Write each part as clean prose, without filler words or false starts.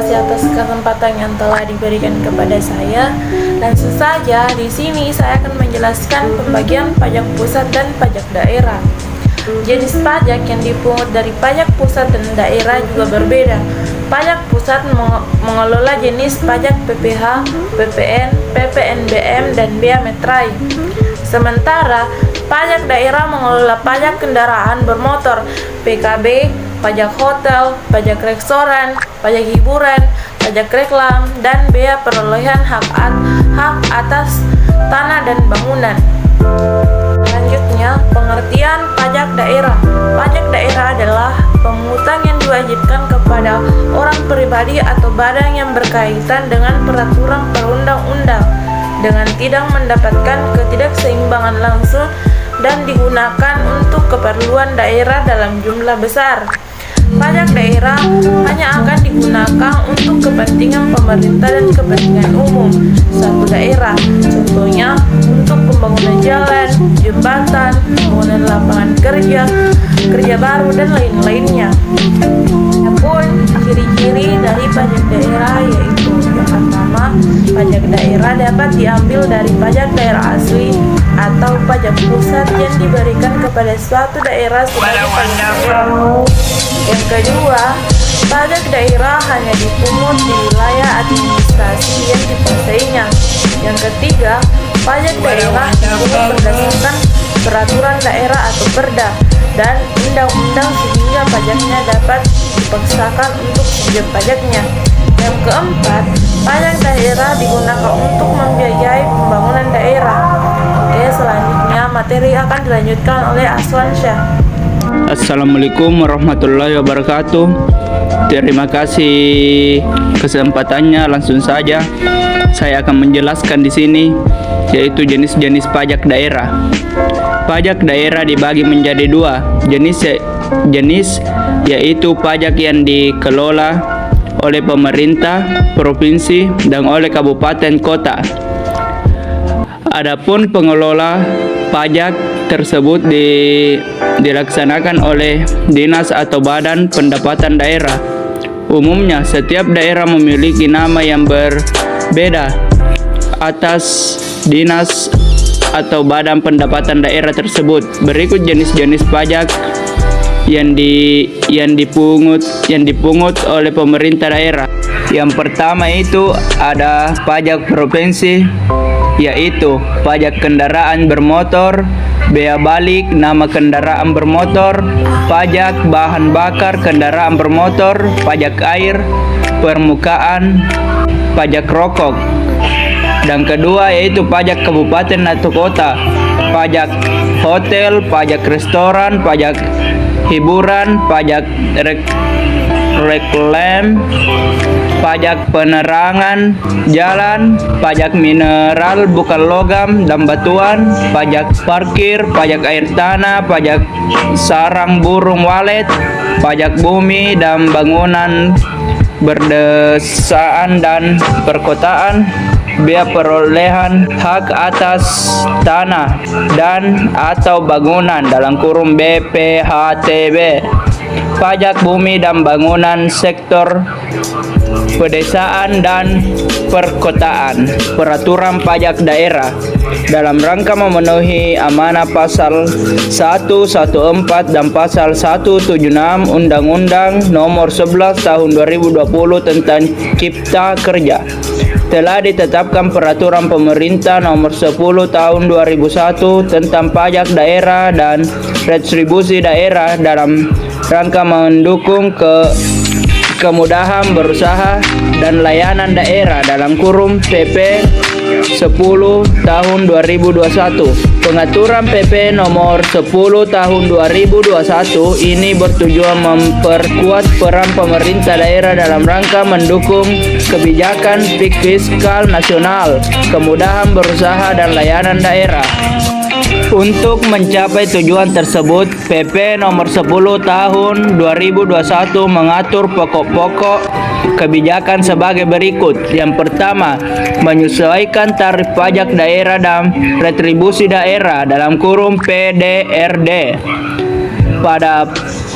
kasih atas kesempatan yang telah diberikan kepada saya. Langsung saja, di sini saya akan menjelaskan pembagian pajak pusat dan pajak daerah. Jenis pajak yang dipungut dari pajak pusat dan daerah juga berbeda. Pajak pusat mengelola jenis pajak PPh, PPN, PPNBM, dan bea metrai. Sementara pajak daerah mengelola pajak kendaraan bermotor, PKB, pajak hotel, pajak restoran, pajak hiburan, pajak reklam, dan bea perolehan hak atas tanah dan bangunan. Selanjutnya, pengertian pajak daerah. Pajak daerah adalah pemungutan yang diwajibkan kepada orang pribadi atau badan yang berkaitan dengan peraturan perundang-undang dengan tidak mendapatkan ketidakseimbangan langsung dan digunakan untuk keperluan daerah dalam jumlah besar. Pajak daerah hanya akan digunakan untuk kepentingan pemerintah dan kepentingan umum suatu daerah, contohnya untuk pembangunan jalan, jembatan, pembangunan lapangan kerja baru, dan lain-lainnya. Adapun ciri-ciri dari pajak daerah yaitu yang pertama, pajak daerah dapat diambil dari pajak daerah asli atau pajak pusat yang diberikan kepada suatu daerah sebagai pajak daerah. Yang kedua, pajak daerah hanya dipungut di wilayah administrasi yang dikuasainya. Yang ketiga, pajak daerah dipungut berdasarkan peraturan daerah atau perda dan undang-undang sehingga pajaknya dapat dipaksakan untuk subjek pajaknya. Yang keempat, pajak daerah digunakan untuk membiayai pembangunan daerah. Oke, selanjutnya materi akan dilanjutkan oleh Aswan Syah. Assalamualaikum warahmatullahi wabarakatuh. Terima kasih kesempatannya. Langsung saja saya akan menjelaskan di sini yaitu jenis-jenis pajak daerah. Pajak daerah dibagi menjadi dua jenis yaitu pajak yang dikelola oleh pemerintah provinsi dan oleh kabupaten kota. Adapun pengelola pajak tersebut dilaksanakan oleh dinas atau badan pendapatan daerah. Umumnya setiap daerah memiliki nama yang berbeda atas dinas atau badan pendapatan daerah tersebut. Berikut jenis-jenis pajak yang dipungut oleh pemerintah daerah. Yang pertama itu ada pajak provinsi, yaitu pajak kendaraan bermotor, bea balik nama kendaraan bermotor, pajak bahan bakar kendaraan bermotor, pajak air, permukaan, pajak rokok. Dan kedua yaitu pajak kabupaten atau kota, pajak hotel, pajak restoran, pajak hiburan, pajak reklam, pajak penerangan jalan, pajak mineral bukan logam dan batuan, pajak parkir, pajak air tanah, pajak sarang burung walet, pajak bumi dan bangunan berdesaan dan perkotaan, bea perolehan hak atas tanah dan atau bangunan dalam kurung BPHTB, pajak bumi dan bangunan sektor pedesaan dan perkotaan. Peraturan pajak daerah dalam rangka memenuhi amanah pasal 114 dan pasal 176 Undang-Undang Nomor 11 Tahun 2020 tentang Cipta Kerja, telah ditetapkan peraturan pemerintah nomor 10 tahun 2001 tentang pajak daerah dan retribusi daerah dalam rangka mendukung kemudahan berusaha dan layanan daerah dalam kurung PP 10 tahun 2021. Pengaturan PP nomor 10 tahun 2021 ini bertujuan memperkuat peran pemerintah daerah dalam rangka mendukung kebijakan fiskal nasional, kemudahan berusaha dan layanan daerah. Untuk mencapai tujuan tersebut, PP nomor 10 tahun 2021 mengatur pokok-pokok kebijakan sebagai berikut. Yang pertama, menyesuaikan tarif pajak daerah dan retribusi daerah dalam kurung PDRD pada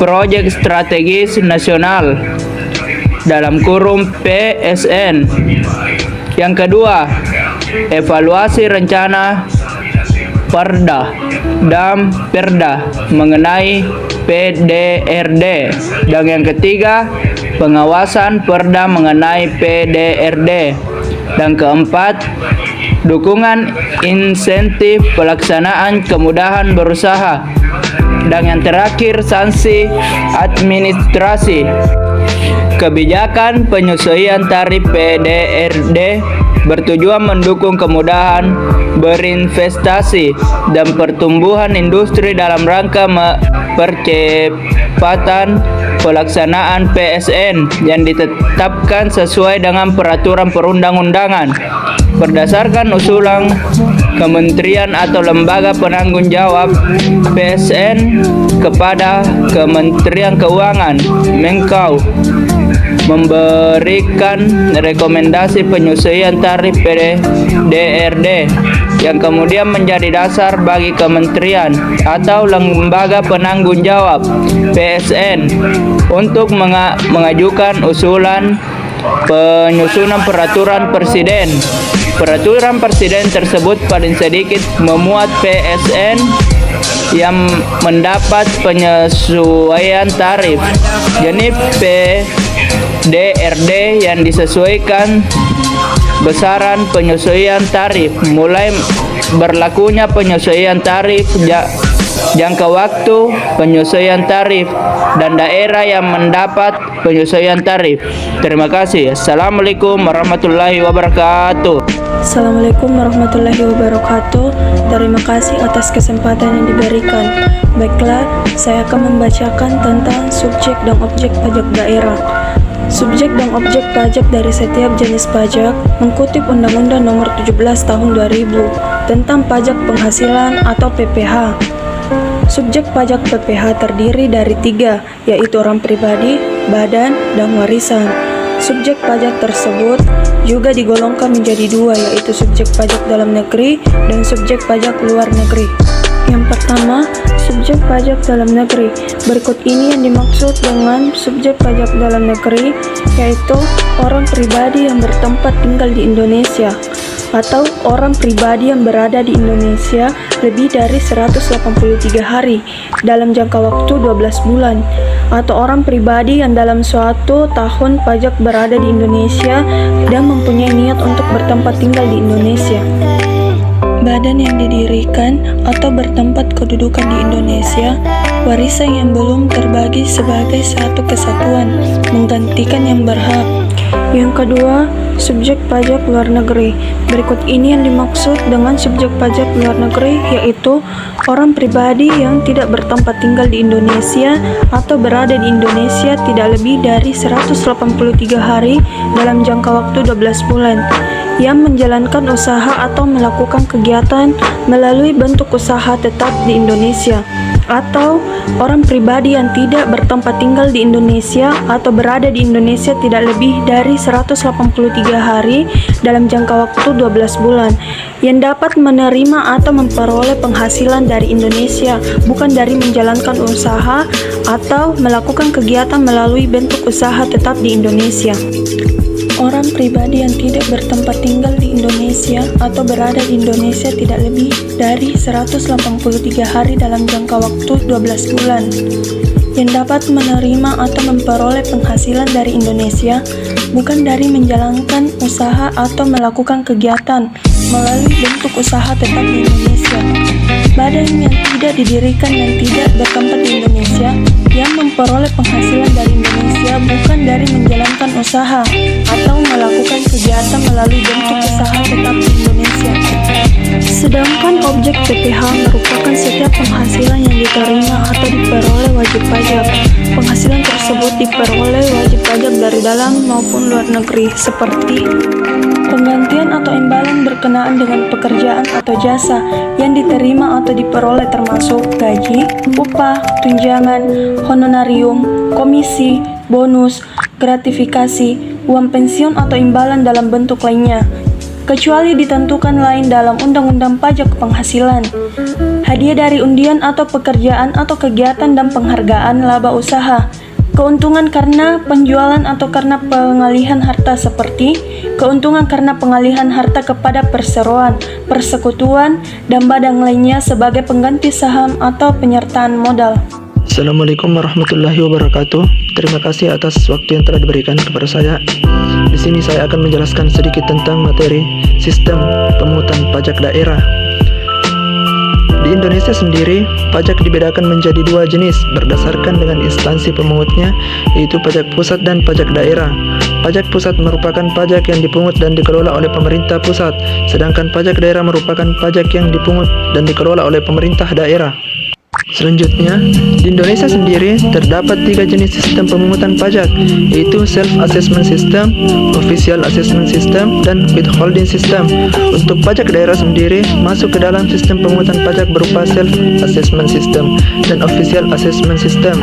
proyek strategis nasional dalam kurung PSN. Yang kedua, evaluasi rencana Perda dan Perda mengenai PDRD. Dan yang ketiga, pengawasan Perda mengenai PDRD. Dan keempat, dukungan insentif pelaksanaan kemudahan berusaha. Dan yang terakhir, sanksi administrasi. Kebijakan penyesuaian tarif PDRD bertujuan mendukung kemudahan berinvestasi dan pertumbuhan industri dalam rangka percepatan pelaksanaan PSN yang ditetapkan sesuai dengan peraturan perundang-undangan berdasarkan usulan kementerian atau lembaga penanggung jawab PSN kepada Kementerian Keuangan Menkau memberikan rekomendasi penyesuaian tarif PDRD yang kemudian menjadi dasar bagi kementerian atau lembaga penanggung jawab PSN untuk mengajukan usulan penyusunan peraturan presiden. Peraturan presiden tersebut paling sedikit memuat PSN yang mendapat penyesuaian tarif jenis PDRD yang disesuaikan besaran penyesuaian tarif, mulai berlakunya penyesuaian tarif, jangka waktu penyesuaian tarif, dan daerah yang mendapat penyesuaian tarif. Terima kasih. Assalamualaikum warahmatullahi wabarakatuh. Assalamualaikum warahmatullahi wabarakatuh. Terima kasih atas kesempatan yang diberikan. Baiklah, saya akan membacakan tentang subjek dan objek pajak daerah. Subjek dan objek pajak dari setiap jenis pajak mengutip Undang-Undang Nomor 17 Tahun 2000 tentang pajak penghasilan atau PPh. Subjek pajak PPh terdiri dari 3, yaitu orang pribadi, badan, dan warisan. Subjek pajak tersebut juga digolongkan menjadi 2, yaitu subjek pajak dalam negeri dan subjek pajak luar negeri. Yang pertama, subjek pajak dalam negeri. Berikut ini yang dimaksud dengan subjek pajak dalam negeri, yaitu orang pribadi yang bertempat tinggal di Indonesia atau orang pribadi yang berada di Indonesia lebih dari 183 hari dalam jangka waktu 12 bulan, atau orang pribadi yang dalam suatu tahun pajak berada di Indonesia dan mempunyai niat untuk bertempat tinggal di Indonesia. Badan yang didirikan atau bertempat kedudukan di Indonesia, warisan yang belum terbagi sebagai satu kesatuan, menggantikan yang berhak. Yang kedua, subjek pajak luar negeri. Berikut ini yang dimaksud dengan subjek pajak luar negeri, yaitu orang pribadi yang tidak bertempat tinggal di Indonesia atau berada di Indonesia tidak lebih dari 183 hari dalam jangka waktu 12 bulan, yang menjalankan usaha atau melakukan kegiatan melalui bentuk usaha tetap di Indonesia, atau orang pribadi yang tidak bertempat tinggal di Indonesia atau berada di Indonesia tidak lebih dari 183 hari dalam jangka waktu 12 bulan, yang dapat menerima atau memperoleh penghasilan dari Indonesia, bukan dari menjalankan usaha atau melakukan kegiatan melalui bentuk usaha tetap di Indonesia. Orang pribadi yang tidak bertempat tinggal di Indonesia atau berada di Indonesia tidak lebih dari 183 hari dalam jangka waktu 12 bulan, yang dapat menerima atau memperoleh penghasilan dari Indonesia, bukan dari menjalankan usaha atau melakukan kegiatan melalui bentuk usaha tetap di Indonesia. Badan yang tidak didirikan dan tidak bertempat di Indonesia, yang memperoleh penghasilan dari Indonesia bukan dari menjalankan usaha atau melakukan kegiatan melalui bentuk usaha tetap di Indonesia. Sedangkan objek PPh merupakan setiap penghasilan yang diterima atau diperoleh wajib pajak. Penghasilan tersebut diperoleh wajib pajak dari dalam maupun luar negeri, seperti penggantian atau imbalan berkenaan dengan pekerjaan atau jasa yang diterima atau diperoleh, termasuk gaji, upah, tunjangan, honorarium, komisi, bonus, gratifikasi, uang pensiun atau imbalan dalam bentuk lainnya, kecuali ditentukan lain dalam Undang-Undang Pajak Penghasilan. Hadiah dari undian atau pekerjaan atau kegiatan dan penghargaan laba usaha, Keuntungan karena penjualan atau karena pengalihan harta seperti keuntungan karena pengalihan harta kepada perseroan, persekutuan, dan badan lainnya sebagai pengganti saham atau penyertaan modal. Assalamualaikum warahmatullahi wabarakatuh. Terima kasih atas waktu yang telah diberikan kepada saya. Di sini saya akan menjelaskan sedikit tentang materi sistem pemungutan pajak daerah. Di Indonesia sendiri, pajak dibedakan menjadi dua jenis berdasarkan dengan instansi pemungutnya, yaitu pajak pusat dan pajak daerah. Pajak pusat merupakan pajak yang dipungut dan dikelola oleh pemerintah pusat, sedangkan pajak daerah merupakan pajak yang dipungut dan dikelola oleh pemerintah daerah. Selanjutnya, di Indonesia sendiri terdapat 3 jenis sistem pemungutan pajak, yaitu Self-Assessment System, Official Assessment System, dan Withholding System. Untuk pajak daerah sendiri masuk ke dalam sistem pemungutan pajak berupa Self-Assessment System dan Official Assessment System.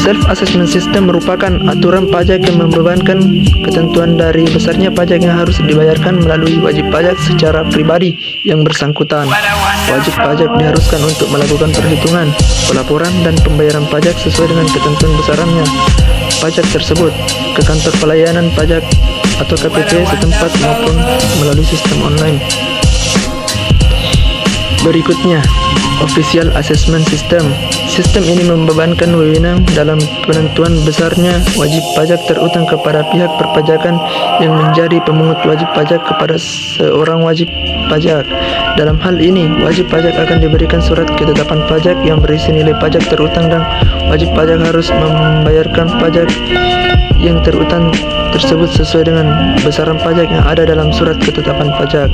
Self-Assessment System merupakan aturan pajak yang membebankan ketentuan dari besarnya pajak yang harus dibayarkan melalui wajib pajak secara pribadi yang bersangkutan. Wajib pajak diharuskan untuk melakukan perhitungan, pelaporan, dan pembayaran pajak sesuai dengan ketentuan besarannya pajak tersebut ke kantor pelayanan pajak atau KPP setempat maupun melalui sistem online. Berikutnya, Official Assessment System. Sistem ini membebankan wewenang dalam penentuan besarnya wajib pajak terutang kepada pihak perpajakan yang menjadi pemungut wajib pajak kepada seorang wajib pajak. Dalam hal ini, wajib pajak akan diberikan surat ketetapan pajak yang berisi nilai pajak terutang dan wajib pajak harus membayarkan pajak yang terutang tersebut sesuai dengan besaran pajak yang ada dalam surat ketetapan pajak.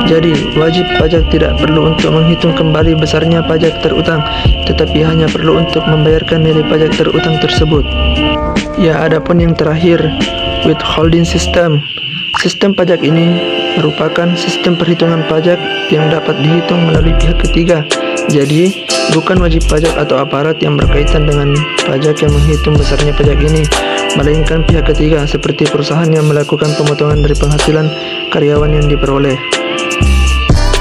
Jadi, wajib pajak tidak perlu untuk menghitung kembali besarnya pajak terutang, tetapi hanya perlu untuk membayarkan nilai pajak terutang tersebut. Ya, adapun yang terakhir, Withholding System. Sistem pajak ini merupakan sistem perhitungan pajak yang dapat dihitung melalui pihak ketiga. Jadi, bukan wajib pajak atau aparat yang berkaitan dengan pajak yang menghitung besarnya pajak ini, melainkan pihak ketiga seperti perusahaan yang melakukan pemotongan dari penghasilan karyawan yang diperoleh.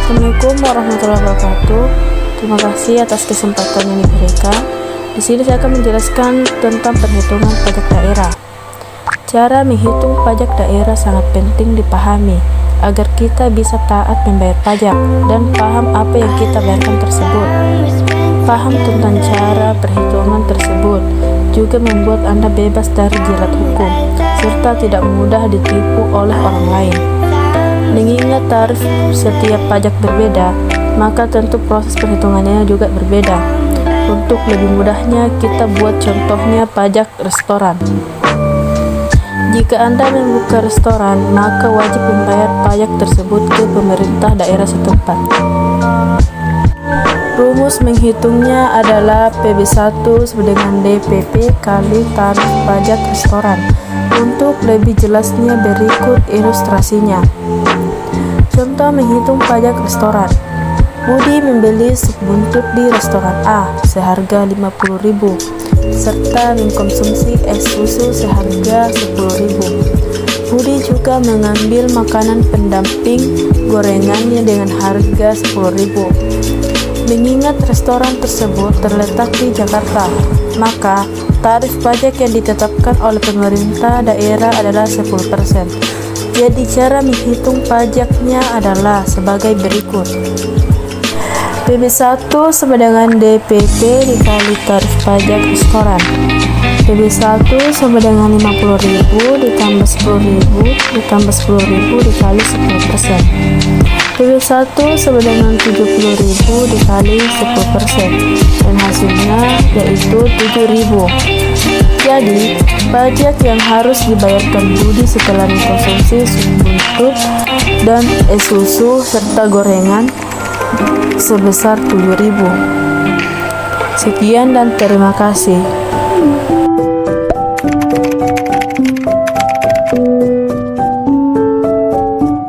Assalamualaikum warahmatullahi wabarakatuh. Terima kasih atas kesempatan yang diberikan. Di sini saya akan menjelaskan tentang perhitungan pajak daerah. Cara menghitung pajak daerah sangat penting dipahami agar kita bisa taat membayar pajak dan paham apa yang kita bayarkan tersebut. Paham tentang cara perhitungan tersebut juga membuat Anda bebas dari jerat hukum serta tidak mudah ditipu oleh orang lain. Mengingat tarif setiap pajak berbeda, maka tentu proses perhitungannya juga berbeda. Untuk lebih mudahnya, kita buat contohnya pajak restoran. Jika Anda membuka restoran, maka wajib membayar pajak tersebut ke pemerintah daerah setempat. Rumus menghitungnya adalah PB1 sama dengan DPP kali tarif pajak restoran. Untuk lebih jelasnya berikut ilustrasinya. Contoh menghitung pajak restoran. Budi membeli sup buntut di restoran A seharga 50.000 serta mengkonsumsi es susu seharga 10.000. Budi juga mengambil makanan pendamping gorengannya dengan harga 10.000. Mengingat restoran tersebut terletak di Jakarta, maka tarif pajak yang ditetapkan oleh pemerintah daerah adalah 10%. Jadi cara menghitung pajaknya adalah sebagai berikut. PB1 sama dengan DPP dikali tarif pajak restoran. PB1 sama dengan 50.000 ditambah 10.000 ditambah 10.000 dikali 10%. PB1 sama dengan 70.000 dikali 10% dan hasilnya yaitu 7.000. Jadi, pajak yang harus dibayarkan Budi setelah mengkonsumsi sup buntut dan es susu serta gorengan sebesar 7.000. Sekian dan terima kasih.